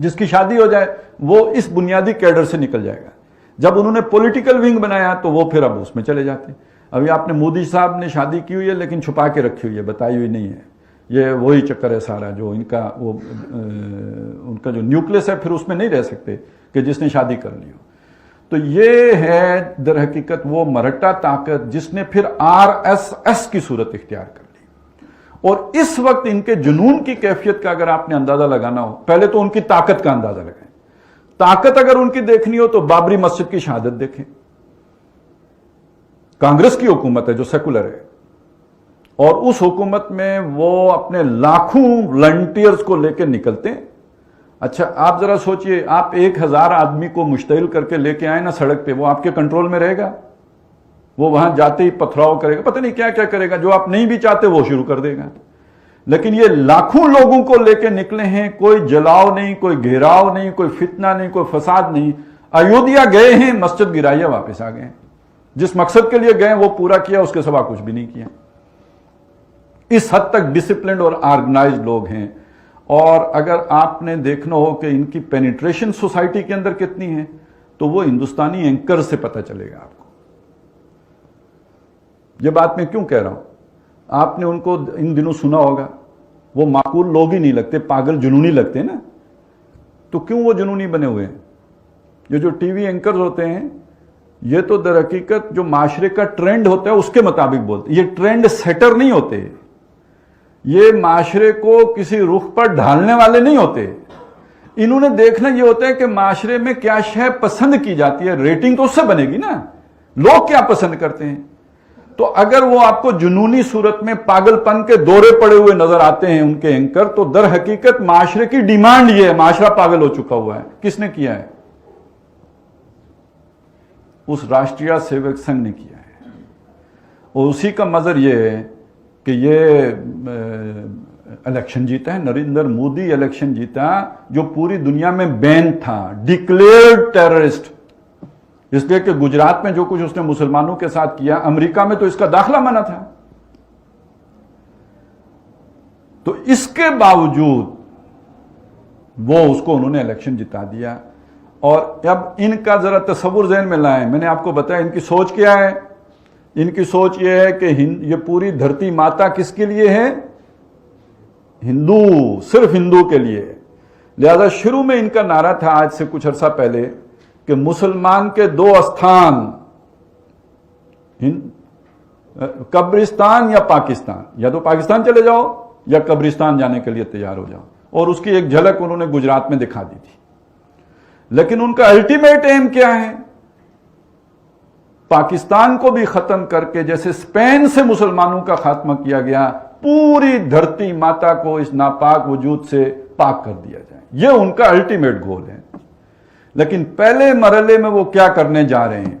جس کی شادی ہو جائے وہ اس بنیادی کیڈر سے نکل جائے گا. جب انہوں نے پولیٹیکل ونگ بنایا تو وہ پھر اب اس میں چلے جاتے ہیں. ابھی آپ نے مودی صاحب نے شادی کی ہوئی ہے لیکن چھپا کے رکھی ہوئی ہے, بتائی ہوئی نہیں ہے. یہ وہی چکر ہے سارا جو ان کا جو نیوکلس ہے پھر اس میں نہیں رہ سکتے کہ جس نے شادی کر لی ہو. تو یہ ہے در حقیقت وہ مرہٹا طاقت جس نے پھر RSS کی صورت اختیار کر لی. اور اس وقت ان کے جنون کی کیفیت کا اگر آپ نے اندازہ لگانا ہو, پہلے تو ان کی طاقت کا اندازہ لگائیں. طاقت اگر ان کی دیکھنی ہو تو بابری مسجد کی شہادت دیکھیں. کانگریس کی حکومت ہے جو سیکولر ہے, اور اس حکومت میں وہ اپنے لاکھوں والنٹیئرز کو لے کے نکلتے ہیں. اچھا آپ ذرا سوچئے, آپ 1000 آدمی کو مشتعل کر کے لے کے آئے نا سڑک پہ, وہ آپ کے کنٹرول میں رہے گا؟ وہ وہاں جاتے ہی پتھراؤ کرے گا, پتہ نہیں کیا کیا کرے گا, جو آپ نہیں بھی چاہتے وہ شروع کر دے گا. لیکن یہ لاکھوں لوگوں کو لے کے نکلے ہیں, کوئی جلاؤ نہیں, کوئی گھیراؤ نہیں, کوئی فتنہ نہیں, کوئی فساد نہیں. ایودھیا گئے ہیں, مسجد گرایا, واپس آ گئے ہیں. جس مقصد کے لیے گئے وہ پورا کیا, اس کے سوا کچھ بھی نہیں کیا. اس حد تک ڈسپلنڈ اور آرگنائزڈ لوگ ہیں. اور اگر آپ نے دیکھنا ہو کہ ان کی پینیٹریشن سوسائٹی کے اندر کتنی ہے تو وہ ہندوستانی اینکر سے پتہ چلے گا آپ کو. یہ بات میں کیوں کہہ رہا ہوں, آپ نے ان کو ان دنوں سنا ہوگا, وہ معقول لوگ ہی نہیں لگتے, پاگل جنونی لگتے ہیں نا. تو کیوں وہ جنونی بنے ہوئے ہیں؟ یہ جو ٹی وی اینکرز ہوتے ہیں یہ تو در حقیقت جو معاشرے کا ٹرینڈ ہوتا ہے اس کے مطابق بولتے ہیں. یہ ٹرینڈ سیٹر نہیں ہوتے, یہ معاشرے کو کسی رخ پر ڈھالنے والے نہیں ہوتے. انہوں نے دیکھنا یہ ہوتا ہے کہ معاشرے میں کیا شے پسند کی جاتی ہے, ریٹنگ تو اس سے بنے گی نا, لوگ کیا پسند کرتے ہیں. تو اگر وہ آپ کو جنونی صورت میں پاگل پن کے دورے پڑے ہوئے نظر آتے ہیں ان کے اینکر, تو در حقیقت معاشرے کی ڈیمانڈ یہ ہے, معاشرہ پاگل ہو چکا ہوا ہے. کس نے کیا ہے؟ اس راشٹریہ سیوک سنگھ نے کیا ہے. اور اسی کا مظہر یہ ہے کہ یہ الیکشن جیتا ہے, نریندر مودی الیکشن جیتا جو پوری دنیا میں بین تھا, ڈکلیئرڈ ٹیررسٹ. اس لیے کہ گجرات میں جو کچھ اس نے مسلمانوں کے ساتھ کیا, امریکہ میں تو اس کا داخلہ منع تھا. تو اس کے باوجود وہ اس کو انہوں نے الیکشن جتا دیا. اور اب ان کا ذرا تصور ذہن میں لائیں. میں نے آپ کو بتایا ان کی سوچ کیا ہے. ان کی سوچ یہ ہے کہ یہ پوری دھرتی ماتا کس کے لیے ہے؟ ہندو, صرف ہندو کے لیے. لہذا شروع میں ان کا نعرہ تھا آج سے کچھ عرصہ پہلے کہ مسلمان کے 2 استھان, قبرستان یا پاکستان, یا تو پاکستان چلے جاؤ یا قبرستان جانے کے لیے تیار ہو جاؤ. اور اس کی ایک جھلک انہوں نے گجرات میں دکھا دی تھی. لیکن ان کا الٹیمیٹ ایم کیا ہے؟ پاکستان کو بھی ختم کر کے جیسے اسپین سے مسلمانوں کا خاتمہ کیا گیا, پوری دھرتی ماتا کو اس ناپاک وجود سے پاک کر دیا جائے. یہ ان کا الٹیمیٹ گول ہے. لیکن پہلے مرحلے میں وہ کیا کرنے جا رہے ہیں؟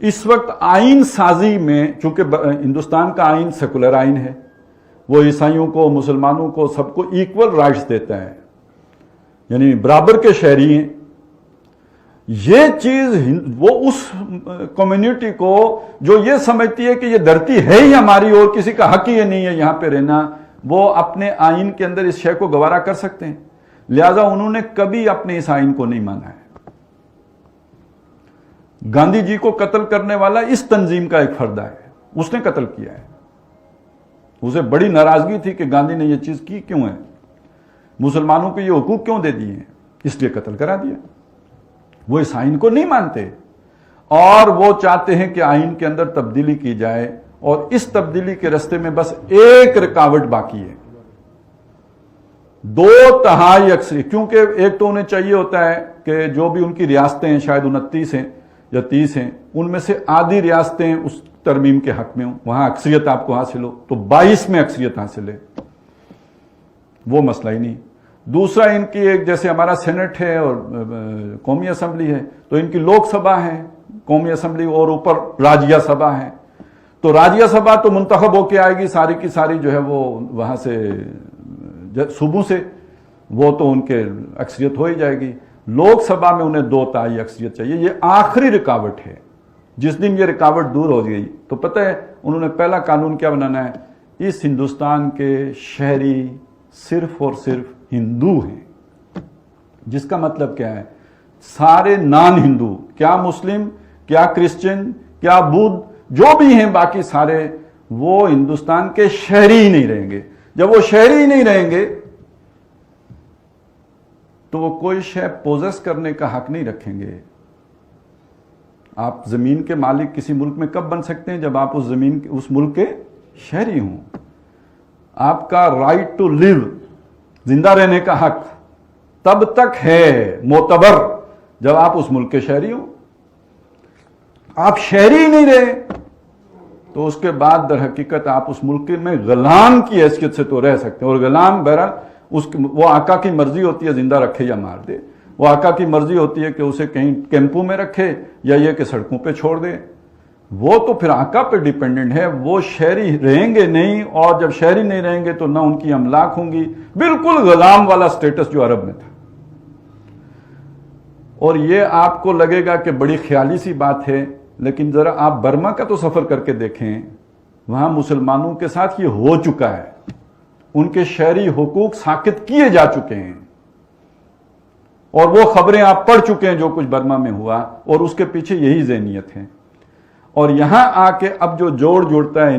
اس وقت آئین سازی میں, چونکہ ہندوستان کا آئین سیکولر آئین ہے, وہ عیسائیوں کو, مسلمانوں کو, سب کو ایکول رائٹس دیتا ہے, یعنی برابر کے شہری ہیں. یہ چیز وہ اس کمیونٹی کو جو یہ سمجھتی ہے کہ یہ دھرتی ہے ہی ہماری اور کسی کا حق ہی نہیں ہے یہاں پہ رہنا, وہ اپنے آئین کے اندر اس شے کو گوارا کر سکتے ہیں. لہذا انہوں نے کبھی اپنے اس آئین کو نہیں مانا ہے. گاندھی جی کو قتل کرنے والا اس تنظیم کا ایک فرد ہے, اس نے قتل کیا ہے. اسے بڑی ناراضگی تھی کہ گاندھی نے یہ چیز کی کیوں ہے, مسلمانوں کو یہ حقوق کیوں دے دیے ہیں, اس لیے قتل کرا دیا. وہ اس آئین کو نہیں مانتے اور وہ چاہتے ہیں کہ آئین کے اندر تبدیلی کی جائے, اور اس تبدیلی کے راستے میں بس ایک رکاوٹ باقی ہے, 2/3 اکثریت. کیونکہ ایک تو انہیں چاہیے ہوتا ہے کہ جو بھی ان کی ریاستیں ہیں, شاید 29 ہیں یا 30 ہیں, ان میں سے آدھی ریاستیں اس ترمیم کے حق میں ہوں, وہاں اکثریت آپ کو حاصل ہو, تو 22 میں اکثریت حاصل ہے, وہ مسئلہ ہی نہیں. دوسرا ان کی ایک, جیسے ہمارا سینٹ ہے اور قومی اسمبلی ہے, تو ان کی لوک سبھا ہے, قومی اسمبلی, اور اوپر راجیہ سبھا ہے. تو راجیہ سبھا تو منتخب ہو کے آئے گی ساری کی ساری, جو ہے وہ وہاں سے صوبوں سے, وہ تو ان کے اکثریت ہو ہی جائے گی. لوک سبھا میں انہیں 2/3 اکثریت چاہیے. یہ آخری رکاوٹ ہے. جس دن یہ رکاوٹ دور ہو گئی تو پتہ ہے انہوں نے پہلا قانون کیا بنانا ہے, اس ہندوستان کے شہری صرف اور صرف ہندو ہیں, جس کا مطلب کیا ہے، سارے نان ہندو، کیا مسلم، کیا کرسچن، کیا بدھ، جو بھی ہیں باقی سارے، وہ ہندوستان کے شہری ہی نہیں رہیں گے۔ جب وہ شہری ہی نہیں رہیں گے تو وہ کوئی شے پوزیس کرنے کا حق نہیں رکھیں گے۔ آپ زمین کے مالک کسی ملک میں کب بن سکتے ہیں؟ جب آپ اس ملک کے شہری ہوں۔ آپ کا رائٹ ٹو لیو، زندہ رہنے کا حق، تب تک ہے معتبر جب آپ اس ملک کے شہری ہوں۔ آپ شہری ہی نہیں رہے تو اس کے بعد در حقیقت آپ اس ملک میں غلام کی حیثیت سے تو رہ سکتے ہیں، اور غلام بہرحال وہ آقا کی مرضی ہوتی ہے زندہ رکھے یا مار دے، وہ آقا کی مرضی ہوتی ہے کہ اسے کہیں کیمپوں میں رکھے یا یہ کہ سڑکوں پہ چھوڑ دے، وہ تو پھر آقا پہ ڈیپینڈنٹ ہے۔ وہ شہری رہیں گے نہیں، اور جب شہری نہیں رہیں گے تو نہ ان کی املاک ہوں گی، بالکل غلام والا سٹیٹس جو عرب میں تھا۔ اور یہ آپ کو لگے گا کہ بڑی خیالی سی بات ہے، لیکن ذرا آپ برما کا تو سفر کر کے دیکھیں، وہاں مسلمانوں کے ساتھ یہ ہو چکا ہے، ان کے شہری حقوق ساقط کیے جا چکے ہیں، اور وہ خبریں آپ پڑھ چکے ہیں جو کچھ برما میں ہوا، اور اس کے پیچھے یہی ذہنیت ہے۔ اور یہاں آ کے اب جو جوڑ جوڑتا ہے